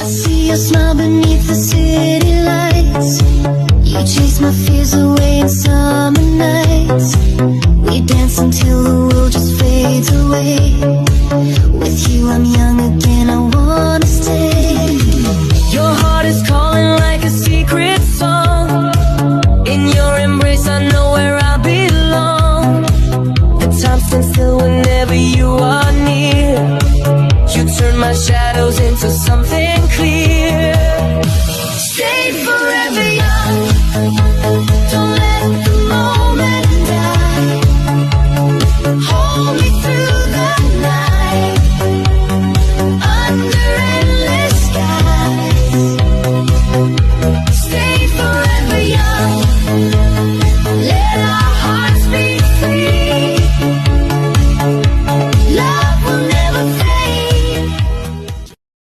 see your smile beneath the city lights. You chase my fears away in summer nights. We dance until the world just fades away. With you I'm young again, I wanna stay. Your heart is calling like a secret song. In your embrace I know where I belong. The time stands still whenever you are near. You turn my shadows into something